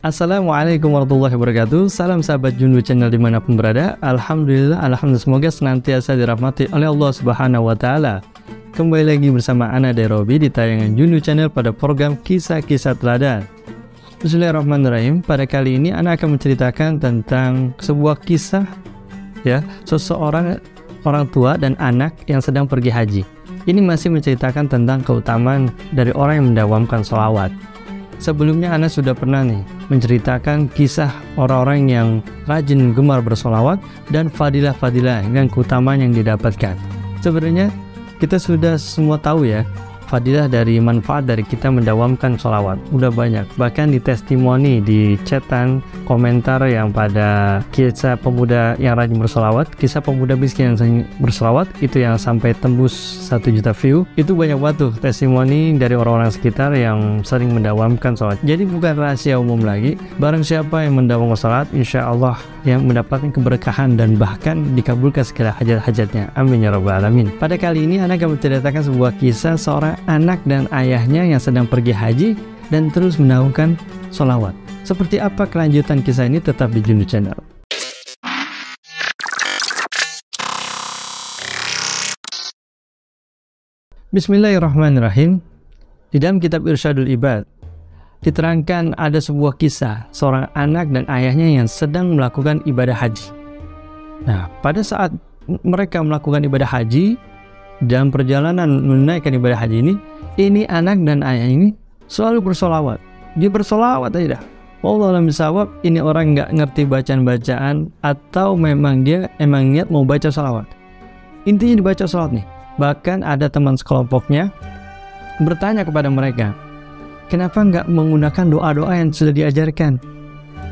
Assalamualaikum warahmatullahi wabarakatuh. Salam sahabat Jundu Channel dimanapun berada. Alhamdulillah semoga senantiasa dirahmati oleh Allah Subhanahu wa Ta'ala. Kembali lagi bersama Ana Derobi di tayangan Jundu Channel pada program Kisah-Kisah Teladan. Bismillahirrahmanirrahim. Pada kali ini Ana akan menceritakan tentang sebuah kisah seseorang orang tua dan anak yang sedang pergi haji. Ini masih menceritakan tentang keutamaan dari orang yang mendawamkan sholawat. Sebelumnya Ana sudah pernah menceritakan kisah orang-orang yang rajin gemar bersolawat dan fadilah-fadilah dan keutamaan yang didapatkan. Sebenarnya kita sudah semua tahu ya, fadilah dari manfaat dari kita mendawamkan sholawat udah banyak. Bahkan di testimoni, di chatan, komentar yang pada kisah pemuda yang rajin bersolawat, kisah pemuda miskin yang sering bersolawat itu yang sampai tembus 1 juta view, itu banyak banget testimoni dari orang-orang sekitar yang sering mendawamkan sholat. Jadi bukan rahasia umum lagi, barang siapa yang mendawamkan sholat, insya Allah yang mendapatkan keberkahan dan bahkan dikabulkan segala hajat-hajatnya. Amin ya rabbal alamin. Pada kali ini Ana akan menceritakan sebuah kisah seorang anak dan ayahnya yang sedang pergi haji dan terus mendawamkan sholawat. Seperti apa kelanjutan kisah ini, tetap di Jundu Channel. Bismillahirrahmanirrahim. Di dalam kitab Irsyadul Ibad diterangkan ada sebuah kisah seorang anak dan ayahnya yang sedang melakukan ibadah haji. Nah, pada saat mereka melakukan ibadah haji, dalam perjalanan menunaikan ibadah haji ini anak dan ayah ini selalu bersolawat. Dia bersolawat aja dah. Wallahualam bisawab, ini orang nggak ngerti bacaan-bacaan atau memang dia niat mau baca solawat. Intinya dibaca solawat nih. Bahkan ada teman sekelompoknya bertanya kepada mereka, kenapa nggak menggunakan doa-doa yang sudah diajarkan?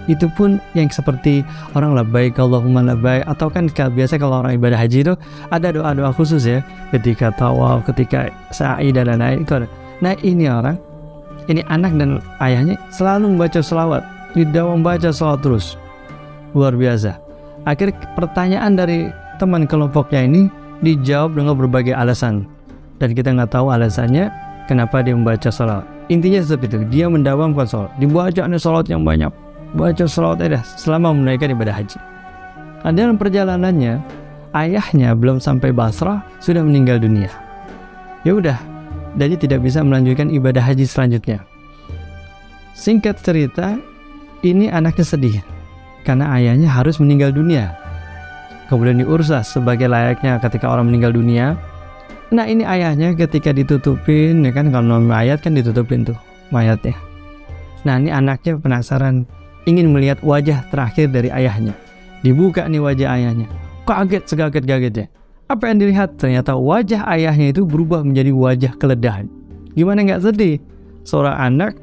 Itu pun yang seperti orang labbaik Allahumma labbaik, atau kan biasa kalau orang ibadah haji itu ada doa-doa khusus ya, ketika tawaf, ketika sa'i dan lain-lain itu ada. Nah ini anak dan ayahnya selalu membaca selawat, didawam baca selawat terus, luar biasa. Akhirnya pertanyaan dari teman kelompoknya ini dijawab dengan berbagai alasan, dan kita nggak tahu alasannya kenapa dia membaca selawat. Intinya seperti itu, dia mendawamkan selawat, dibaca selawat yang banyak, baca selawat aja selama menunaikan ibadah haji. Nah, dalam perjalanannya ayahnya belum sampai Basrah sudah meninggal dunia. Ya udah, jadi tidak bisa melanjutkan ibadah haji selanjutnya. Singkat cerita, ini anaknya sedih karena ayahnya harus meninggal dunia. Kemudian diurus sebagai layaknya ketika orang meninggal dunia. Nah ini ayahnya ketika ditutupin, ya kan, kalau mayat kan ditutupin tuh mayatnya. Nah ini anaknya penasaran, ingin melihat wajah terakhir dari ayahnya. Dibuka nih wajah ayahnya, kaget segaget-gagetnya. Apa yang dilihat? Ternyata wajah ayahnya itu berubah menjadi wajah keledai. Gimana nggak sedih? Seorang anak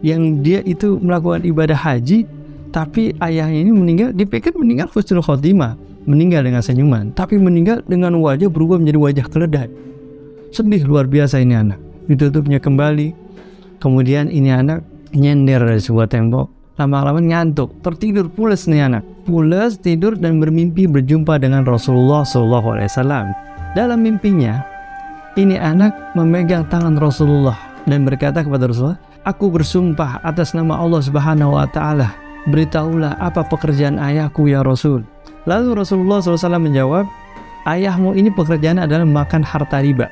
yang dia itu melakukan ibadah haji, tapi ayahnya ini meninggal, dipikir meninggal husnul khotimah, meninggal dengan senyuman, tapi meninggal dengan wajah berubah menjadi wajah keledai. Sedih luar biasa ini anak. Ditutupnya kembali. Kemudian ini anak nyender dari sebuah tembok. Lama-lama ngantuk, tertidur, pules nih anak. Pules, tidur dan bermimpi berjumpa dengan Rasulullah SAW. Dalam mimpinya, ini anak memegang tangan Rasulullah dan berkata kepada Rasulullah, aku bersumpah atas nama Allah Subhanahu wa Ta'ala, beritahulah apa pekerjaan ayahku ya Rasul. Lalu Rasulullah SAW menjawab, ayahmu ini pekerjaan adalah makan harta riba.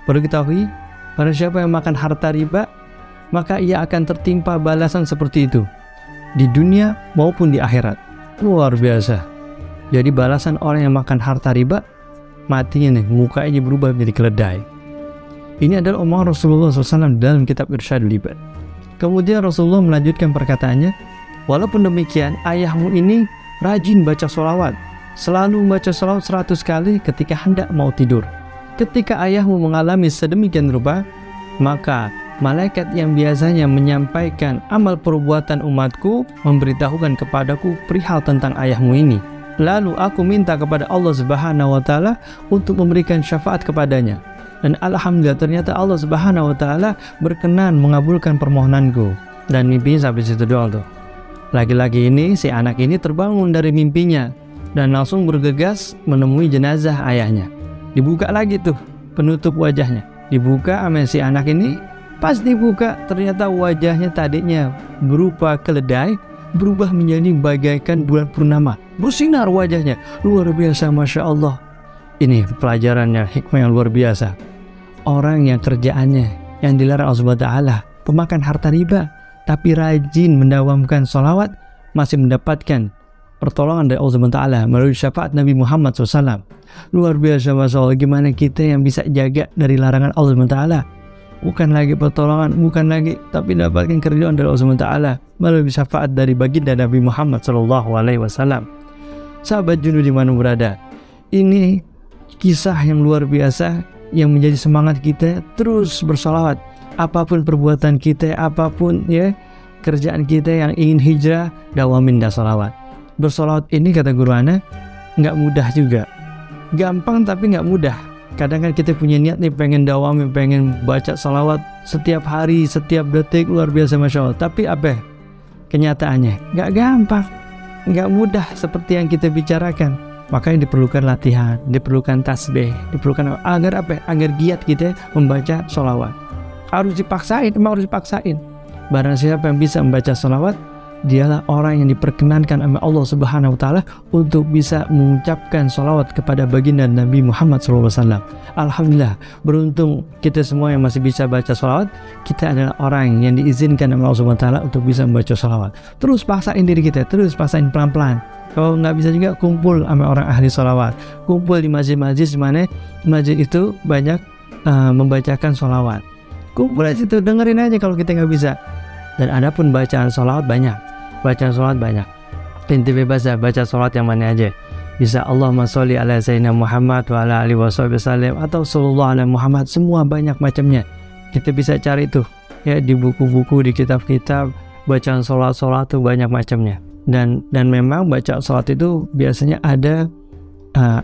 Perlu diketahui, pada siapa yang makan harta riba, maka ia akan tertimpa balasan seperti itu di dunia maupun di akhirat. Luar biasa. Jadi balasan orang yang makan harta riba, matinya mukanya berubah menjadi keledai. Ini adalah omongan Rasulullah SAW dalam kitab Irsyadul Ibad. Kemudian Rasulullah melanjutkan perkataannya, walaupun demikian ayahmu ini rajin baca sholawat, selalu membaca sholawat 100 kali ketika hendak mau tidur. Ketika ayahmu mengalami sedemikian rupa, maka malaikat yang biasanya menyampaikan amal perbuatan umatku memberitahukan kepadaku perihal tentang ayahmu ini. Lalu aku minta kepada Allah Subhanahu wa Ta'ala untuk memberikan syafaat kepadanya. Dan alhamdulillah ternyata Allah Subhanahu wa Ta'ala berkenan mengabulkan permohonanku. Dan mimpinya sampai situ doang tuh. Lagi-lagi ini si anak ini terbangun dari mimpinya dan langsung bergegas menemui jenazah ayahnya. Dibuka lagi tuh penutup wajahnya, dibuka sama si anak ini, Pas dibuka ternyata wajahnya tadinya berupa keledai berubah menjadi bagaikan bulan purnama, bersinar wajahnya, luar biasa, Masya Allah. Ini pelajarannya, hikmah yang luar biasa. Orang yang kerjaannya yang dilarang Allah Subhanahu wa Ta'ala, pemakan harta riba, tapi rajin mendawamkan sholawat, masih mendapatkan pertolongan dari Allah Subhanahu wa Ta'ala melalui syafaat Nabi Muhammad SAW. Luar biasa, Masya Allah. Gimana kita yang bisa jaga dari larangan Allah Subhanahu wa Ta'ala, bukan lagi pertolongan, bukan lagi, tapi dapatkan keridhaan dari Allah Subhanahu wa Ta'ala melalui syafaat dari baginda Nabi Muhammad SAW. Sahabat Junud di mana berada, ini kisah yang luar biasa yang menjadi semangat kita terus bersolawat. Apapun perbuatan kita, apapun ya kerjaan kita yang ingin hijrah, dawamin dah solawat. Bersolawat ini kata guru ana nggak mudah juga, gampang tapi nggak mudah. Kadang kan kita punya niat nih pengen dawamin, pengen baca solawat setiap hari, setiap detik, luar biasa, Masya Allah. Tapi apa kenyataannya? Nggak gampang, nggak mudah seperti yang kita bicarakan. Makanya diperlukan latihan, diperlukan tasbih, diperlukan agar apa? Agar giat kita membaca sholawat. Harus dipaksain, memang harus dipaksain. Barang siapa yang bisa membaca sholawat, dialah orang yang diperkenankan oleh Allah Subhanahu wa Ta'ala untuk bisa mengucapkan sholawat kepada baginda Nabi Muhammad SAW. Alhamdulillah, beruntung kita semua yang masih bisa baca sholawat. Kita adalah orang yang diizinkan oleh Allah Subhanahu wa Ta'ala untuk bisa membaca sholawat. Terus paksain diri kita, terus paksain pelan-pelan. Kalau nggak bisa juga, kumpul sama orang ahli sholawat, kumpul di masjid-masjid di mana masjid itu banyak membacakan sholawat. Kumpul di situ, dengerin aja kalau kita nggak bisa. Dan ada pun bacaan sholawat banyak, bacaan sholawat banyak. Inti bebas ya, baca sholawat yang mana aja. Bisa Allahumma sholli ala sayyidina Muhammad wa ala alihi wasallam, atau sallallahu ala Muhammad, semua banyak macamnya. Kita bisa cari tuh ya di buku-buku, di kitab-kitab, bacaan sholawat tuh banyak macamnya. Dan memang baca sholat itu biasanya ada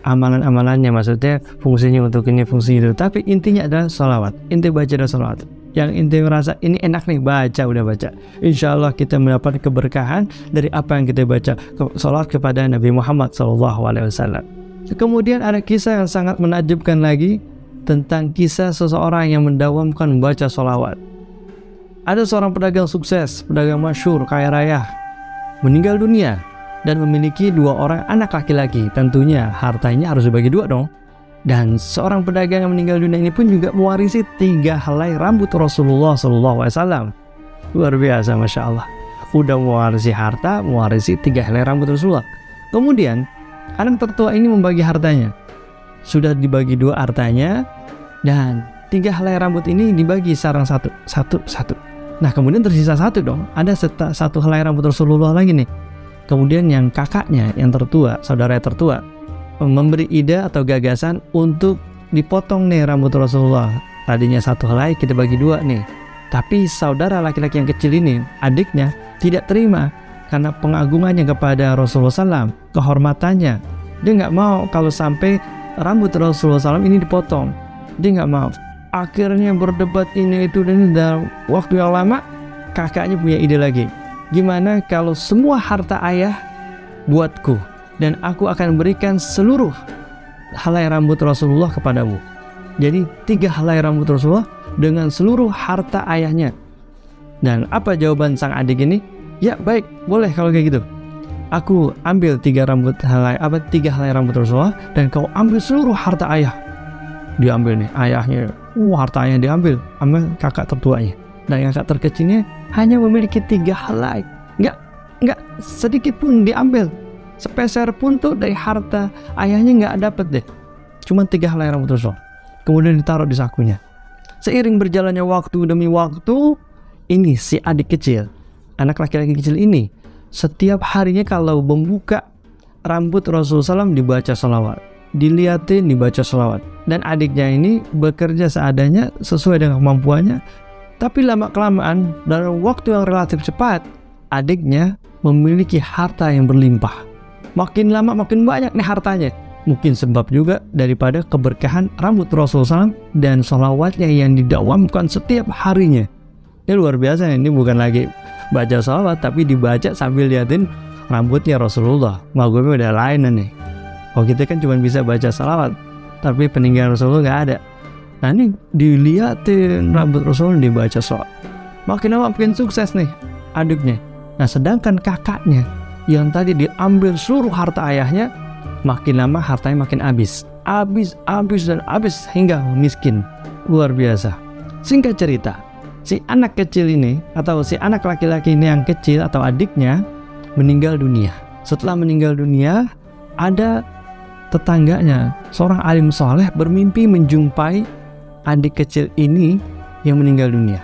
amalan-amalannya, maksudnya fungsinya untuk ini, fungsi itu. Tapi intinya adalah sholawat. Inti baca adalah sholawat. Yang inti merasa ini enak nih, baca, udah baca. Insya Allah kita mendapat keberkahan dari apa yang kita baca. Sholawat kepada Nabi Muhammad SAW. Kemudian ada kisah yang sangat menakjubkan lagi tentang kisah seseorang yang mendawamkan membaca sholawat. Ada seorang pedagang sukses, pedagang masyhur, kaya raya, meninggal dunia dan memiliki 2 orang anak laki-laki. Tentunya hartanya harus dibagi 2 dong. Dan seorang pedagang yang meninggal dunia ini pun juga mewarisi 3 helai rambut Rasulullah SAW. Luar biasa, Masya Allah. Udah mewarisi harta, mewarisi 3 helai rambut Rasulullah. Kemudian anak tertua ini membagi hartanya. Sudah dibagi 2 hartanya, dan 3 helai rambut ini dibagi sarang satu. Nah kemudian tersisa 1 dong. Ada 1 helai rambut Rasulullah lagi nih. Kemudian yang kakaknya, yang tertua, saudara tertua, memberi ide atau gagasan untuk dipotong nih rambut Rasulullah. Tadinya 1 helai, kita bagi 2 nih. Tapi saudara laki-laki yang kecil ini, adiknya, tidak terima karena pengagungannya kepada Rasulullah SAW, kehormatannya. Dia nggak mau kalau sampai rambut Rasulullah SAW ini dipotong. Dia nggak mau. Akhirnya berdebat ini itu dan dalam waktu yang lama, kakaknya punya ide lagi. Gimana kalau semua harta ayah buatku, dan aku akan berikan seluruh helai rambut Rasulullah kepadamu. Jadi 3 helai rambut Rasulullah dengan seluruh harta ayahnya. Dan apa jawaban sang adik ini? Ya baik, boleh kalau kayak gitu. Aku ambil 3 helai rambut Rasulullah, dan kau ambil seluruh harta ayah. Diambil nih ayahnya, hartanya diambil sama kakak tertuanya. Dan yang kakak terkecilnya hanya memiliki 3 helai. Nggak sedikit pun diambil, sepeser pun tuh dari harta ayahnya nggak dapet deh. Cuma 3 helai rambut Rasul. Kemudian ditaruh di sakunya. Seiring berjalannya waktu demi waktu, ini si adik kecil, anak laki-laki kecil ini, setiap harinya kalau membuka rambut Rasulullah SAW dibaca sholawat, dilihatin dibaca sholawat. Dan adiknya ini bekerja seadanya sesuai dengan kemampuannya. Tapi lama-kelamaan dalam waktu yang relatif cepat, adiknya memiliki harta yang berlimpah. Makin lama makin banyak nih hartanya. Mungkin sebab juga daripada keberkahan rambut Rasulullah SAW dan sholawatnya yang didawamkan setiap harinya. Ini luar biasa, ini bukan lagi baca sholawat, tapi dibaca sambil liatin rambutnya Rasulullah. Magumnya udah lain nih. Oh kita kan cuma bisa baca sholawat, tapi peninggalan Rasulullah nggak ada. Nah ini dilihatin rambut Rasul, dibaca sholat. Makin lama makin sukses nih adiknya. Nah sedangkan kakaknya yang tadi diambil seluruh harta ayahnya, makin lama hartanya makin habis hingga miskin. Luar biasa. Singkat cerita, si anak kecil ini atau si anak laki-laki ini yang kecil atau adiknya meninggal dunia. Setelah meninggal dunia, ada tetangganya, seorang alim soleh, bermimpi menjumpai adik kecil ini yang meninggal dunia.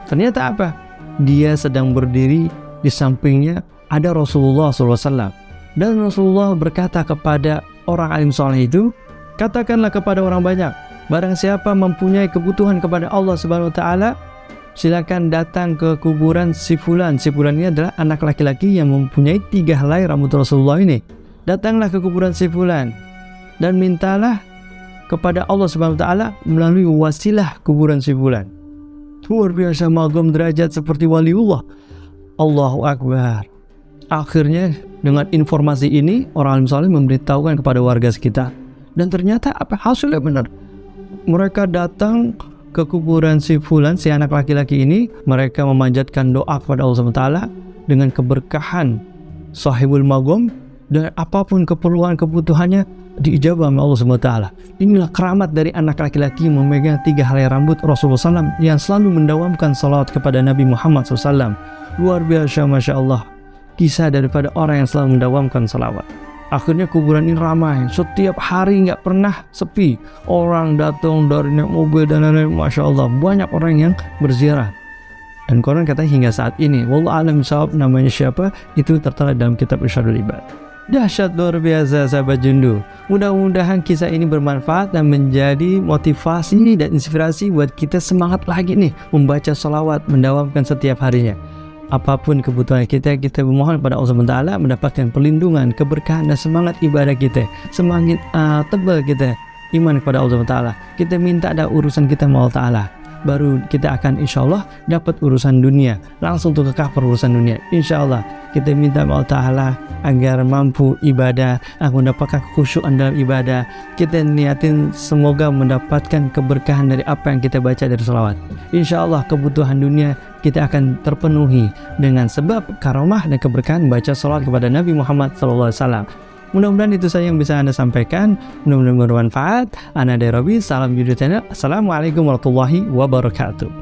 Ternyata apa? Dia sedang berdiri di sampingnya ada Rasulullah SAW. Dan Rasulullah berkata kepada orang alim soleh itu, katakanlah kepada orang banyak, barang siapa mempunyai kebutuhan kepada Allah Subhanahu Wa Taala, silakan datang ke kuburan si fulan. Si fulan ini adalah anak laki-laki yang mempunyai 3 helai rambut Rasulullah ini. Datanglah ke kuburan si fulan dan mintalah kepada Allah Subhanahu Wa Taala melalui wasilah kuburan si fulan. Luar biasa magam derajat seperti waliullah. Allahu Akbar. Akhirnya dengan informasi ini orang alim saleh memberitahukan kepada warga sekitar, dan ternyata apa hasilnya benar. Mereka datang ke kuburan si fulan, si anak laki-laki ini. Mereka memanjatkan doa kepada Allah Subhanahu Wa Taala dengan keberkahan sahibul magam, dan apapun kebutuhannya diijabah oleh Allah Subhanahu Wa Taala. Inilah keramat dari anak laki-laki yang memegang 3 helai rambut Rasulullah SAW yang selalu mendawamkan salawat kepada Nabi Muhammad SAW. Luar biasa, Masya Allah, kisah daripada orang yang selalu mendawamkan salawat. Akhirnya kuburan ini ramai, setiap hari nggak pernah sepi. Orang datang dari naik mobil dan lain-lain. Masya Allah, banyak orang yang berziarah. Dan konon katanya hingga saat ini, wallahu a'lam bishawab, namanya siapa, itu tertera dalam kitab Irsyadul Ibad. Dahsyat, luar biasa sahabat Jundu. Mudah-mudahan kisah ini bermanfaat dan menjadi motivasi dan inspirasi buat kita semangat lagi nih membaca sholawat, mendawamkan setiap harinya. Apapun kebutuhan kita memohon kepada Allah SWT mendapatkan perlindungan, keberkahan dan semangat ibadah kita. Semakin tebal kita iman kepada Allah SWT. Kita minta ada urusan kita sama Allah Ta'ala, baru kita akan insya Allah dapat urusan dunia, langsung untuk ke urusan dunia. Insya Allah kita minta Allah Ta'ala agar mampu ibadah, agar mendapatkan khusyukan dalam ibadah. Kita niatin semoga mendapatkan keberkahan dari apa yang kita baca dari sholawat. Insya Allah kebutuhan dunia kita akan terpenuhi dengan sebab karamah dan keberkahan baca sholawat kepada Nabi Muhammad SAW. Mudah-mudahan itu saja yang bisa Anda sampaikan. Mudah-mudahan bermanfaat. Ana dari Robi, salam Jundu Channel. Assalamualaikum warahmatullahi wabarakatuh.